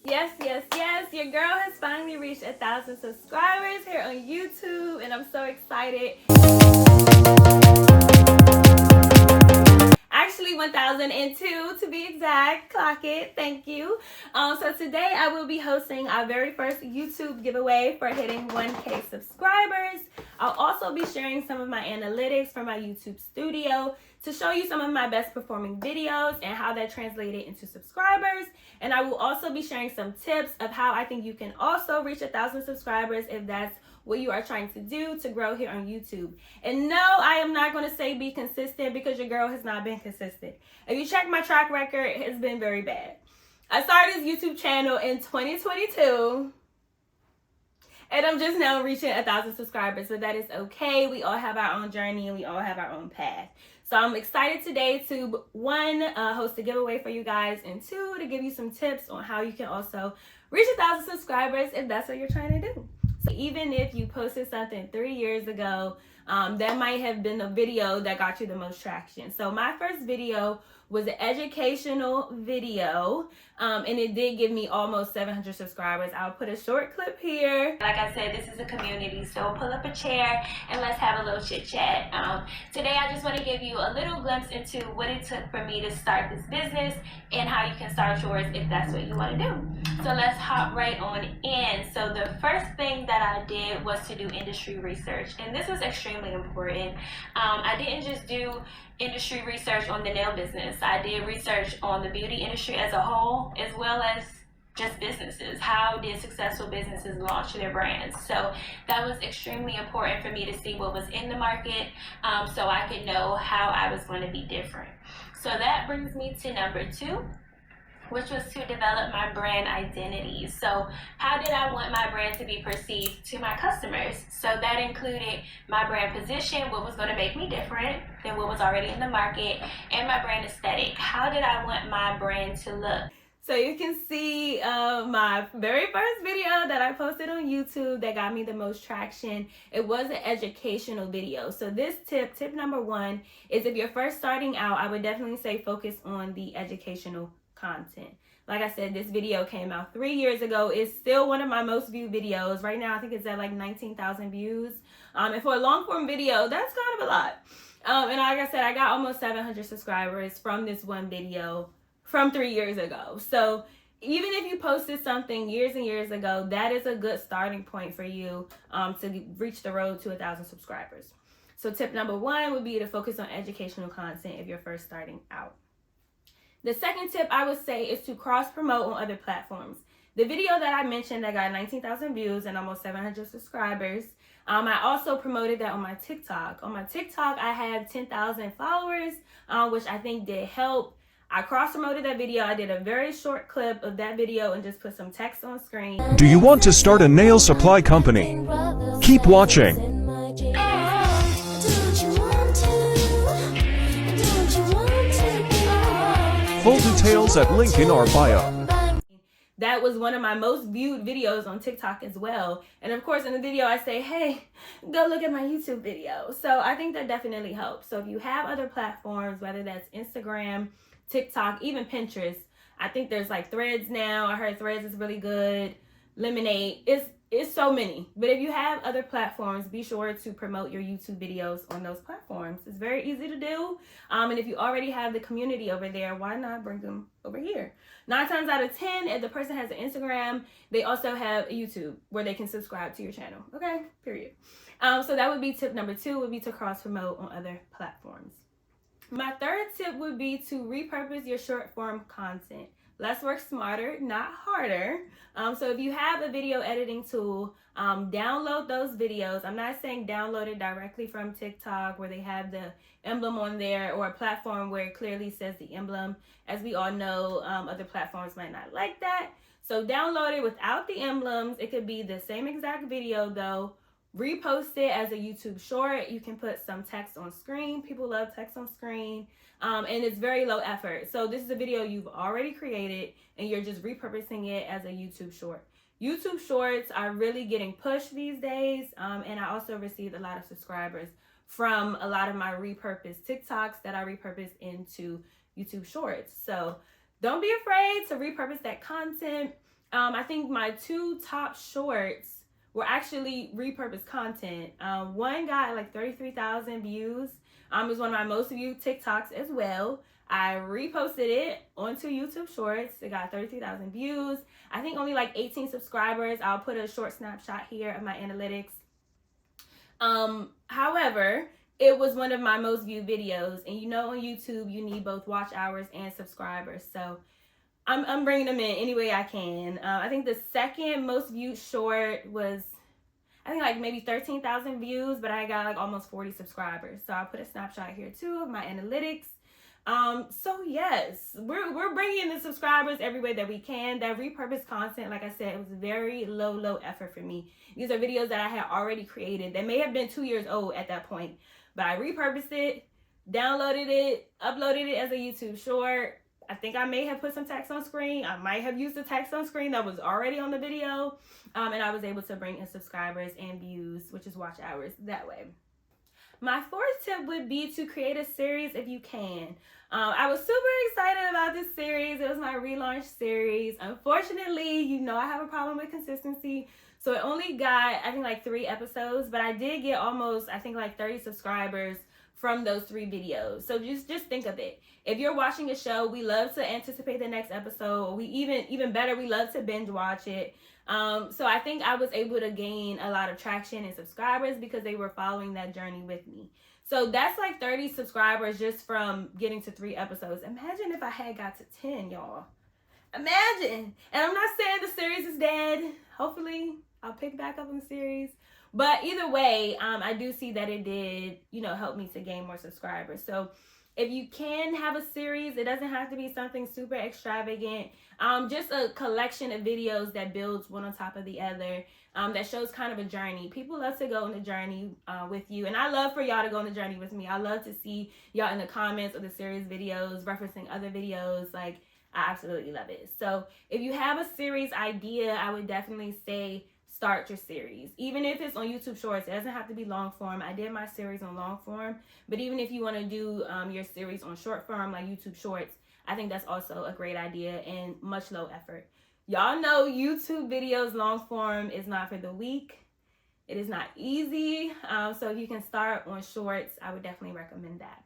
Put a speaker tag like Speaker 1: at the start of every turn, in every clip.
Speaker 1: Yes, yes, yes. Your girl has finally reached 1,000 subscribers here on YouTube, and I'm so excited. Actually, 1,002 to be exact. Clock it. Thank you. So today I will be hosting our very first YouTube giveaway for hitting 1K subscribers. I'll also be sharing some of my analytics from my YouTube studio to show you some of my best performing videos and how that translated into subscribers. And I will also be sharing some tips of how I think you can also reach 1,000 subscribers if that's what you are trying to do to grow here on YouTube. And no, I am not going to say be consistent, because your girl has not been consistent. If you check my track record, it has been very bad. I started this YouTube channel in 2022. And I'm just now reaching 1,000 subscribers, but that is okay. We all have our own journey and we all have our own path. So I'm excited today to, one, host a giveaway for you guys, and two, to give you some tips on how you can also reach 1,000 subscribers if that's what you're trying to do. So even if you posted something 3 years ago, that might have been the video that got you the most traction. So my first video was an educational video, and it did give me almost 700 subscribers. I'll put a short clip here. Like I said, this is a community, so pull up a chair and let's have a little chit chat. Today I just want to give you a little glimpse into what it took for me to start this business and how you can start yours if that's what you want to do. So let's hop right on in. So the first thing that I did was to do industry research, and this was extremely important. I didn't just do industry research on the nail business. I did research on the beauty industry as a whole, as well as just businesses. How did successful businesses launch their brands? So that was extremely important for me to see what was in the market, so I could know how I was going to be different. So that brings me to number 2, which was to develop my brand identity. So how did I want my brand to be perceived to my customers? So that included my brand position, what was going to make me different than what was already in the market, and my brand aesthetic. How did I want my brand to look? So you can see my very first video that I posted on YouTube that got me the most traction. It was an educational video. So this tip number 1, is if you're first starting out, I would definitely say focus on the educational content. Like I said, this video came out 3 years ago. It's still one of my most viewed videos. Right now, I think it's at like 19,000 views. And for a long form video, that's kind of a lot. And like I said, I got almost 700 subscribers from this one video from 3 years ago. So even if you posted something years and years ago, that is a good starting point for you to reach the road to 1,000 subscribers. So tip number 1 would be to focus on educational content if you're first starting out. The second tip I would say is to cross-promote on other platforms. The video that I mentioned that got 19,000 views and almost 700 subscribers, I also promoted that on my TikTok. On my TikTok, I have 10,000 followers, which I think did help. I cross-promoted that video. I did a very short clip of that video and just put some text on screen.
Speaker 2: Do you want to start a nail supply company? Keep watching. Full details at link in our bio.
Speaker 1: That was one of my most viewed videos on TikTok as well. And of course, in the video, I say, hey, go look at my YouTube video. So I think that definitely helps. So if you have other platforms, whether that's Instagram, TikTok, even Pinterest, I think there's like Threads now. I heard Threads is really good. Lemonade. It's so many. But if you have other platforms, be sure to promote your YouTube videos on those platforms. It's very easy to do. And if you already have the community over there, why not bring them over here? 9 times out of 10, if the person has an Instagram, they also have a YouTube where they can subscribe to your channel. Okay, period. So that would be tip number 2, would be to cross promote on other platforms. My third tip would be to repurpose your short form content. Let's work smarter, not harder. So if you have a video editing tool, download those videos. I'm not saying download it directly from TikTok where they have the emblem on there, or a platform where it clearly says the emblem. As we all know, other platforms might not like that. So download it without the emblems. It could be the same exact video though. Repost it as a YouTube short. You can put some text on screen. People love text on screen. And it's very low effort. So this is a video you've already created and you're just repurposing it as a YouTube short. YouTube shorts are really getting pushed these days. And I also received a lot of subscribers from a lot of my repurposed TikToks that I repurposed into YouTube shorts. So don't be afraid to repurpose that content. I think my 2 top shorts were actually repurposed content. One got like 33,000 views. It was one of my most viewed TikToks as well. I reposted it onto YouTube Shorts. It got 33,000 views. I think only like 18 subscribers. I'll put a short snapshot here of my analytics. However, it was one of my most viewed videos, and you know on YouTube you need both watch hours and subscribers. So I'm bringing them in any way I can. I think the second most viewed short was, I think like maybe 13,000 views, but I got like almost 40 subscribers. So I'll put a snapshot here too of my analytics. So yes, we're bringing in the subscribers every way that we can. That repurposed content, like I said, it was very low effort for me. These are videos that I had already created that may have been 2 years old at that point, but I repurposed it, downloaded it, uploaded it as a YouTube short. I think I may have put some text on screen. I might have used the text on screen that was already on the video. And I was able to bring in subscribers and views, which is watch hours, that way. My 4th tip would be to create a series if you can. I was super excited about this series. It was my relaunch series. Unfortunately, you know I have a problem with consistency. So it only got, I think, like 3 episodes. But I did get almost, I think, like 30 subscribers from those 3 videos. So just think of it. If you're watching a show, we love to anticipate the next episode. We even better, we love to binge watch it. So I think I was able to gain a lot of traction and subscribers because they were following that journey with me. So that's like 30 subscribers just from getting to 3 episodes. Imagine if I had got to 10, y'all. Imagine. And I'm not saying the series is dead. Hopefully I'll pick back up on the series. But either way, I do see that it did, help me to gain more subscribers. So if you can have a series, it doesn't have to be something super extravagant. Just a collection of videos that builds one on top of the other, that shows kind of a journey. People love to go on the journey with you. And I love for y'all to go on the journey with me. I love to see y'all in the comments of the series videos, referencing other videos. Like, I absolutely love it. So if you have a series idea, I would definitely say start your series. Even if it's on YouTube Shorts, it doesn't have to be long form. I did my series on long form, but even if you want to do your series on short form like YouTube Shorts, I think that's also a great idea and much low effort. Y'all know YouTube videos long form is not for the weak. It is not easy. So if you can start on shorts, I would definitely recommend that.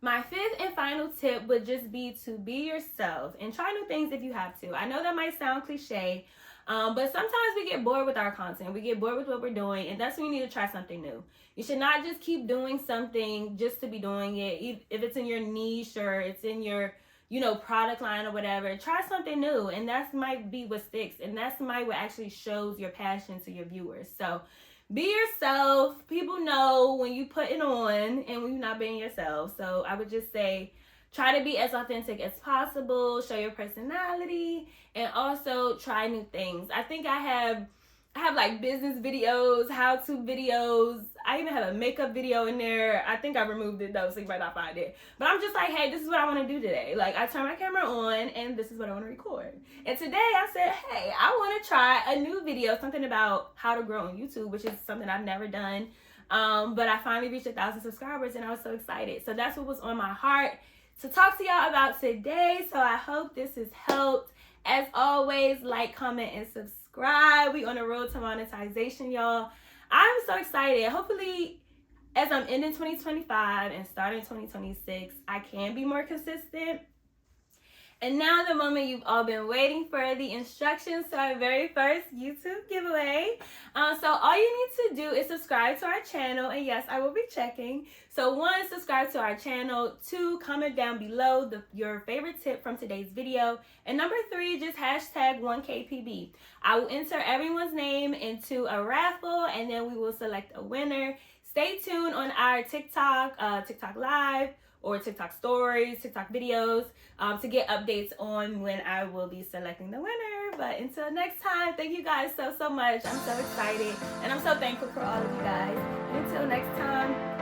Speaker 1: My 5th and final tip would just be to be yourself and try new things if you have to. I know that might sound cliche, but sometimes we get bored with our content. We get bored with what we're doing, and that's when you need to try something new. You should not just keep doing something just to be doing it. If it's in your niche or it's in your, product line or whatever, try something new, and that might be what sticks, and that's might what actually shows your passion to your viewers. So be yourself. People know when you put it on and when you're not being yourself. So I would just say, try to be as authentic as possible, show your personality, and also try new things. I think I have like business videos, how-to videos. I even have a makeup video in there. I think I removed it though, so you might not find it. But I'm just like, hey, this is what I want to do today. Like, I turn my camera on and this is what I want to record. And today I said, hey, I want to try a new video, something about how to grow on YouTube, which is something I've never done. But I finally reached 1,000 subscribers and I was so excited. So that's what was on my heart to talk to y'all about today. So I hope this has helped. As always, like, comment, and subscribe. We on the road to monetization, y'all. I'm so excited. Hopefully, as I'm ending 2025 and starting 2026, I can be more consistent. And now the moment you've all been waiting for, the instructions to our very first YouTube giveaway. So all you need to do is subscribe to our channel. And yes, I will be checking. So 1, subscribe to our channel. 2, comment down below your favorite tip from today's video. And number 3, just hashtag 1KPB. I will enter everyone's name into a raffle and then we will select a winner. Stay tuned on our TikTok, TikTok Live, or TikTok stories, TikTok videos, to get updates on when I will be selecting the winner. But until next time, thank you guys so much. I'm so excited and I'm so thankful for all of you guys. Until next time.